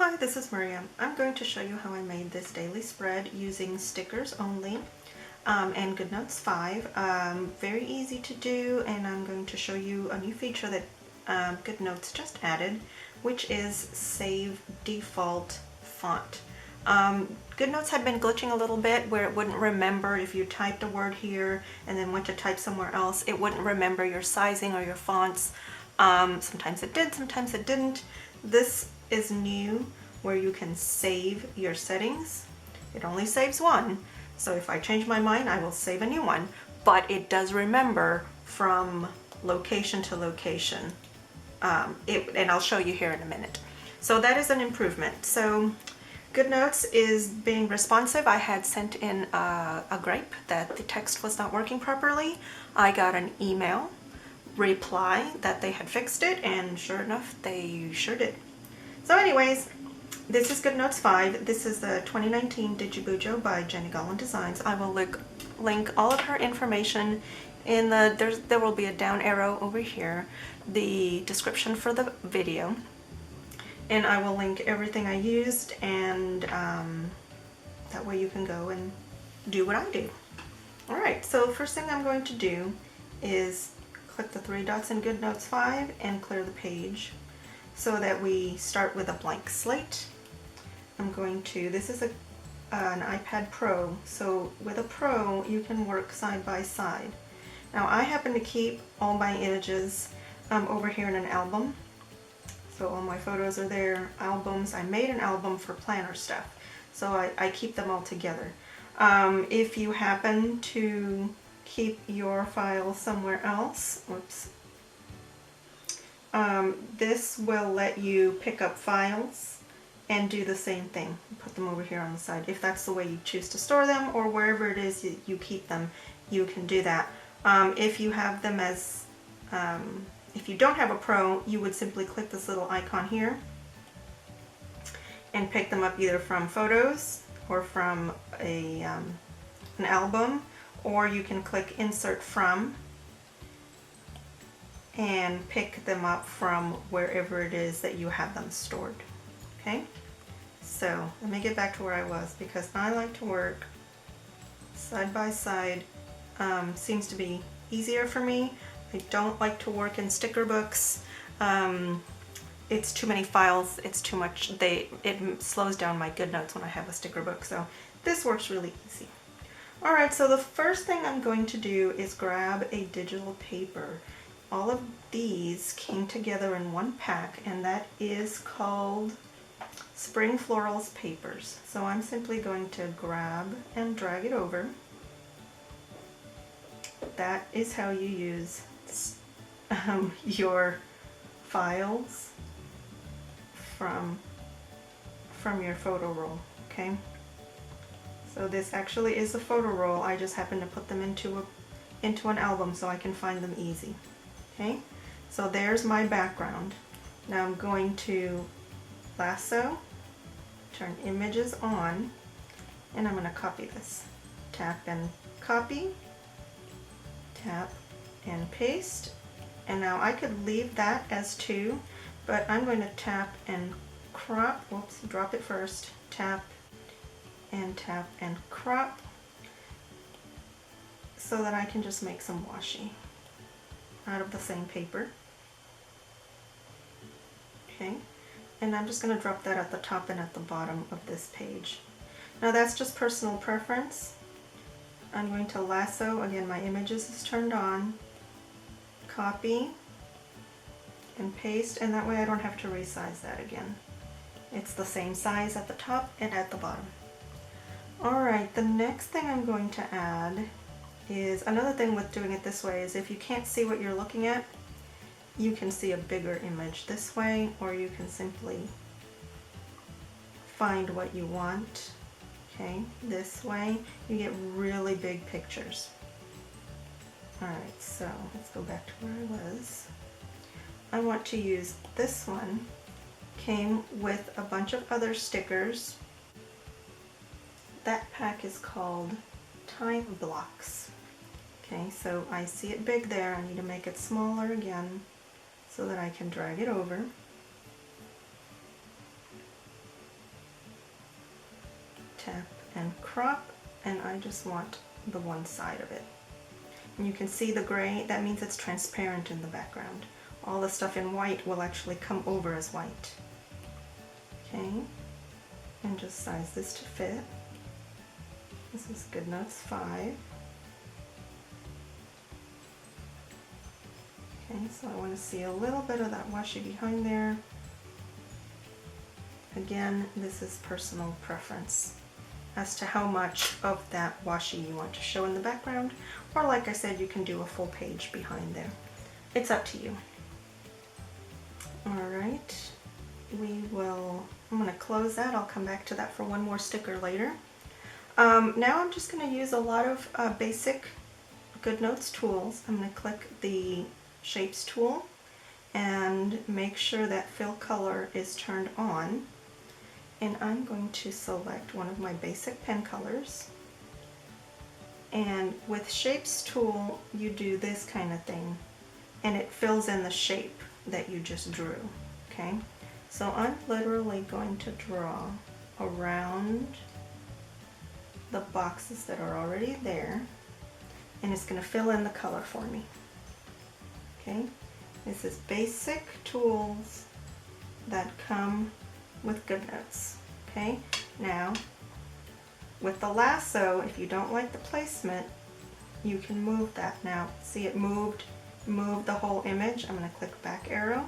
Hi, this is Maria. I'm going to show you how I made this daily spread using stickers only and Goodnotes 5. Very easy to do, and I'm going to show you a new feature that Goodnotes just added, which is Save Default Font. Goodnotes had been glitching a little bit where it wouldn't remember if you typed a word here and then went to type somewhere else. It wouldn't remember your sizing or your fonts. Sometimes it did, sometimes it didn't. This is new where you can save your settings. It only saves one, so if I change my mind I will save a new one, but it does remember from location to location. And I'll show you here in a minute. So that is an improvement. So Goodnotes is being responsive. I had sent in a gripe that the text was not working properly. I got an email reply that they had fixed it, and sure enough they sure did. So anyways, this is Goodnotes 5. This is the 2019 DigiBujo by Gollan Designs. I will link all of her information in there will be a down arrow over here, the description for the video, and I will link everything I used, and that way you can go and do what I do. Alright, so first thing I'm going to do is click the three dots in Goodnotes 5 and clear the page so that we start with a blank slate. I'm going to, this is an iPad Pro, so with a Pro you can work side by side. Now I happen to keep all my images over here in an album, so all my photos are there, albums. I made an album for planner stuff, so I keep them all together. If you happen to keep your file somewhere else, whoops, this will let you pick up files and do the same thing. Put them over here on the side. If that's the way you choose to store them, or wherever it is you keep them, you can do that. If you have them as, if you don't have a Pro, you would simply click this little icon here and pick them up either from photos or from an album, or you can click Insert From and pick them up from wherever it is that you have them stored. Okay, so let me get back to where I was, because I like to work side by side. Seems to be easier for me. I don't like to work in sticker books. It's too many files, it's too much, it slows down my Goodnotes when I have a sticker book, so this works really easy. Alright, so the first thing I'm going to do is grab a digital paper. All of these came together in one pack, and that is called Spring Florals Papers. So I'm simply going to grab and drag it over. That is how you use your files from your photo roll, okay? So this actually is a photo roll. I just happen to put them into an album so I can find them easy. Okay, so there's my background. Now I'm going to lasso, turn images on, and I'm going to copy this. Tap and copy, tap and paste, and now I could leave that as 2, but I'm going to tap and crop, whoops, drop it first, tap and crop, so that I can just make some washi out of the same paper. Okay, and I'm just going to drop that at the top and at the bottom of this page. Now that's just personal preference. I'm going to lasso, again my images is turned on, copy and paste, and that way I don't have to resize that again. It's the same size at the top and at the bottom. Alright, the next thing I'm going to add is, another thing with doing it this way is if you can't see what you're looking at, you can see a bigger image this way, or you can simply find what you want. Okay, this way you get really big pictures. Alright, so let's go back to where I was. I want to use this one. Came with a bunch of other stickers. That pack is called Time Blocks. Okay, so I see it big there. I need to make it smaller again so that I can drag it over. tap and crop, and I just want the one side of it. And you can see the gray, that means it's transparent in the background. All the stuff in white will actually come over as white. Okay, and just size this to fit. This is Goodnotes 5. Okay, so I want to see a little bit of that washi behind there. Again, this is personal preference as to how much of that washi you want to show in the background, or like I said, you can do a full page behind there. It's up to you. Alright, I'm going to close that. I'll come back to that for one more sticker later. Now I'm just going to use a lot of basic Goodnotes tools. I'm going to click the Shapes tool and make sure that fill color is turned on. And I'm going to select one of my basic pen colors. And with Shapes tool, you do this kind of thing, and it fills in the shape that you just drew. Okay, so I'm literally going to draw around the boxes that are already there, and it's going to fill in the color for me. Okay, this is basic tools that come with Goodnotes. Okay, now with the lasso, if you don't like the placement, you can move that. Now see, it moved the whole image. I'm going to click back arrow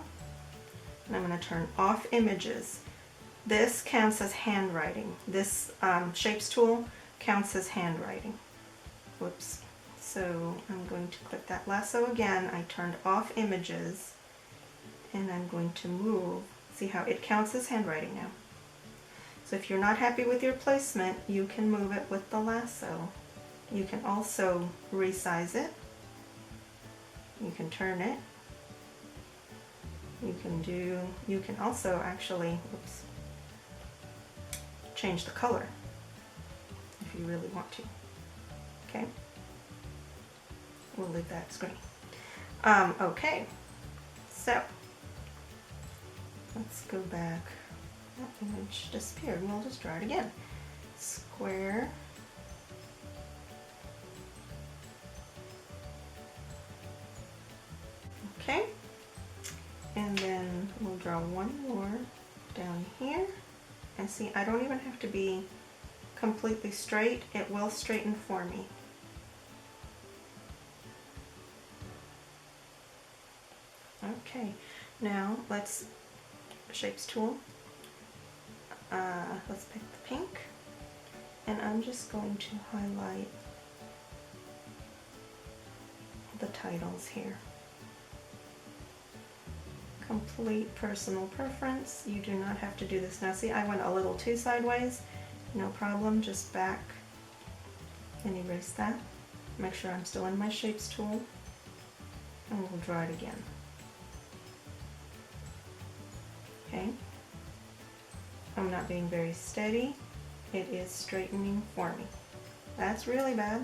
and I'm going to turn off images. This counts as handwriting. This Shapes tool counts as handwriting. Whoops. So I'm going to click that lasso again. I turned off images and I'm going to move. See how it counts as handwriting now. So if you're not happy with your placement, you can move it with the lasso. You can also resize it. You can turn it. You can also actually, change the color if you really want to. Okay. We'll leave that screen. Okay. So let's go back. That image disappeared. We'll just draw it again. Square. Okay. And then we'll draw one more down here. And see, I don't even have to be completely straight. It will straighten for me. Okay, now let's Shapes tool. Let's pick the pink, and I'm just going to highlight the titles here. Complete personal preference. You do not have to do this. Now see, I went a little too sideways. No problem, just back and erase that. Make sure I'm still in my Shapes tool, and we'll draw it again. Okay, I'm not being very steady. It is straightening for me. That's really bad.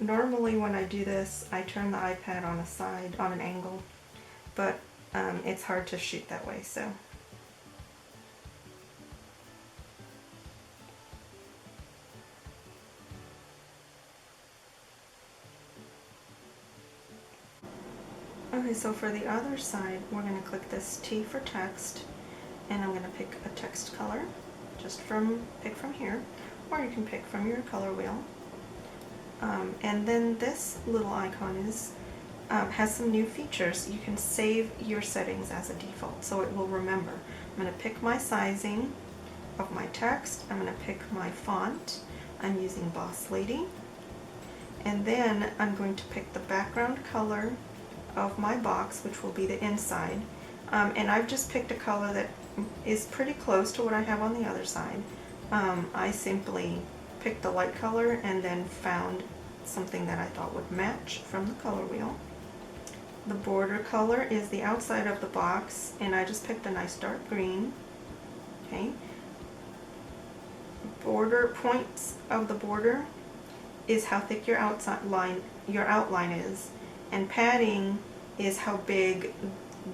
Normally when I do this, I turn the iPad on a side, on an angle, but it's hard to shoot that way, so. Okay, so for the other side, we're going to click this T for text, and I'm going to pick a text color, just pick from here, or you can pick from your color wheel. And then this little icon has some new features. You can save your settings as a default, so it will remember. I'm going to pick my sizing of my text. I'm going to pick my font. I'm using Boss Lady. And then I'm going to pick the background color of my box, which will be the inside. And I've just picked a color that is pretty close to what I have on the other side. I simply picked the light color and then found something that I thought would match from the color wheel. The border color is the outside of the box, and I just picked a nice dark green. Okay. Border points of the border is how thick your outline is, and padding is how big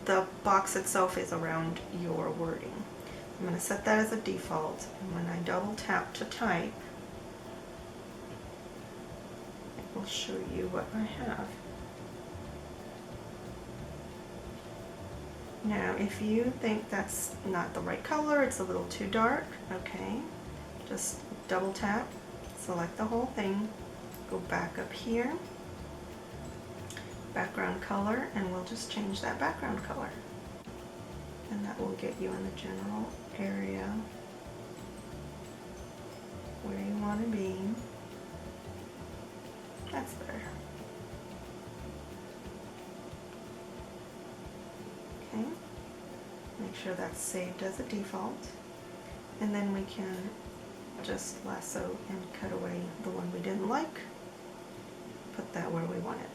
the box itself is around your wording. I'm going to set that as a default, and when I double tap to type, it will show you what I have. Now, if you think that's not the right color, it's a little too dark, okay, just double tap, select the whole thing, go back up here, background color, and we'll just change that background color. And that will get you in the general area where you want to be. That's better. Okay, make sure that's saved as a default, and then we can just lasso and cut away the one we didn't like, put that where we want it.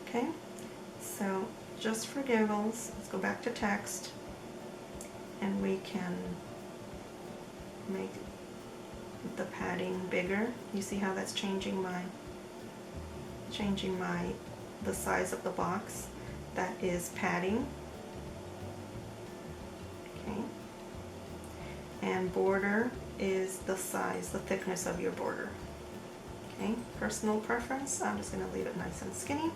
Okay, so just for giggles, let's go back to text, and we can make the padding bigger. You see how that's changing the size of the box? That is padding. Okay. And border is the size, the thickness of your border. Okay, personal preference, I'm just going to leave it nice and skinny.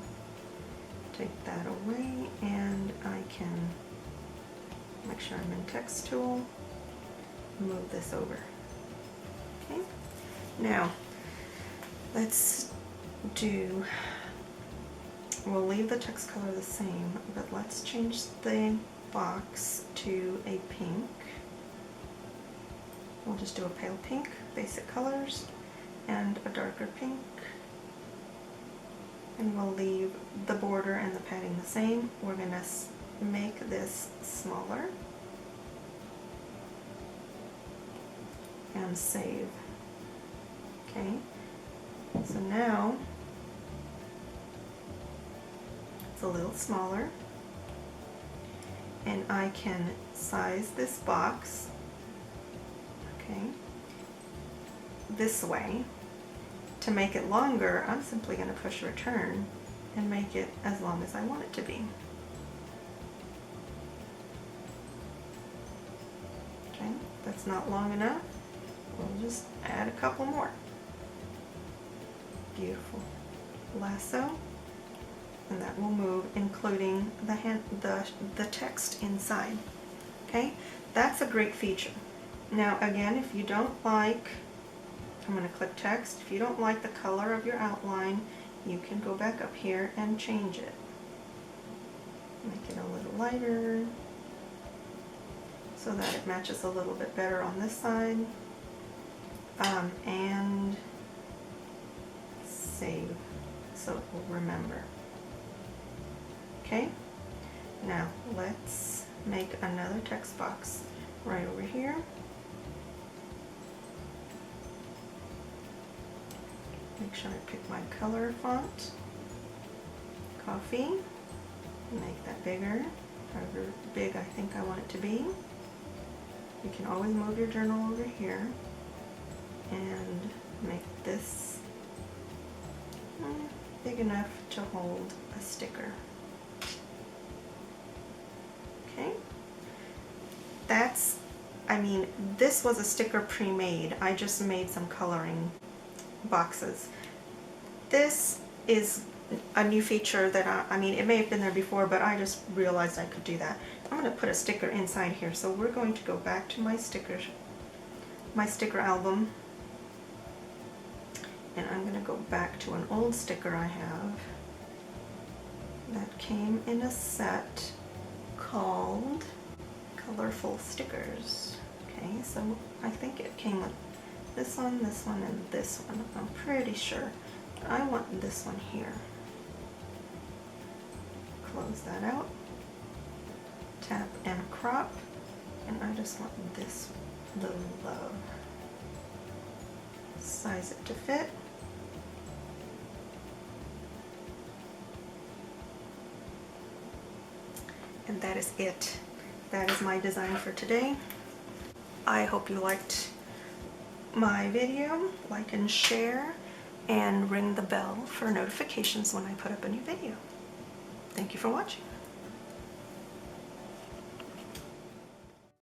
Take that away, and I can make sure I'm in text tool, move this over. Okay, now we'll leave the text color the same, but let's change the box to a pink. We'll just do a pale pink, basic colors, and a darker pink. And we'll leave the border and the padding the same. We're going to make this smaller and save. Okay, so now it's a little smaller, and I can size this box, okay, this way. To make it longer, I'm simply going to push return and make it as long as I want it to be. Okay, that's not long enough. We'll just add a couple more. Beautiful. Lasso, and that will move, including the text inside. Okay, that's a great feature. Now again, if you don't like, I'm going to click text. If you don't like the color of your outline, you can go back up here and change it. Make it a little lighter so that it matches a little bit better on this side. And save so it will remember. Okay, now let's make another text box right over here. Make sure I pick my color font, coffee, make that bigger, however big I think I want it to be. You can always move your journal over here and make this big enough to hold a sticker. Okay, this was a sticker pre-made. I just made some coloring boxes. This is a new feature that it may have been there before, but I just realized I could do that. I'm going to put a sticker inside here, so we're going to go back to my sticker album, and I'm going to go back to an old sticker I have that came in a set called Colorful Stickers. Okay, so I think it came with this one, and this one. I'm pretty sure. I want this one here. Close that out. Tap and crop. And I just want this little love. Size it to fit. And that is it. That is my design for today. I hope you liked my video. Like and share, and ring the bell for notifications when I put up a new video. Thank you for watching.